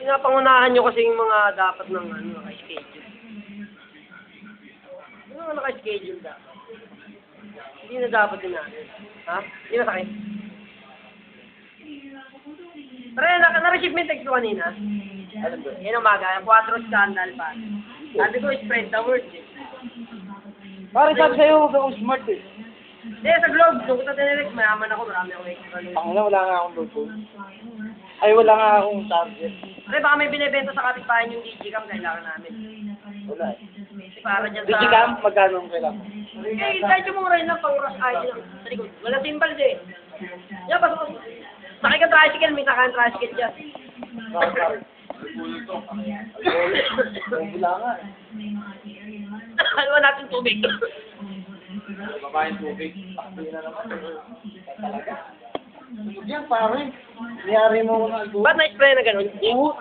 Pinapangunahan nyo kasi yung mga dapat ng naka-schedule. Ano nga naka-schedule dapat? Hindi na dapat din natin. Ha? Hindi na sakit. Pero na-receive mo yung text ko kanina. Alam ba? Yan umaga, 4 scandal pa. Sabi ko, spread the word eh. Parang sabi sa'yo, huwag akong smart eh. Hindi, sa Globe, nung kita tinirect, mayaman ako, marami akong extra. Ang wala nga akong logo. Ay, wala nga akong target. Pre, baka may binibenta sa kapitbahay yung Digicam, kailangan namin. Wala eh. Para dyan sa... Digicam, magkano ang kailangan? Eh, kahit yung mura yun lang, pang rush ID lang. Sa likod. Wala timbal eh. Yan, pasok. Sakay ka tricycle, may sakay ang tricycle dyan. Wala nga eh. Ano ba natin tubig? Babaeng tubig. Hindi na naman. Talaga. Yan, pare. Niyari mo mga ito. Ba't na-spray na gano'n? Oo.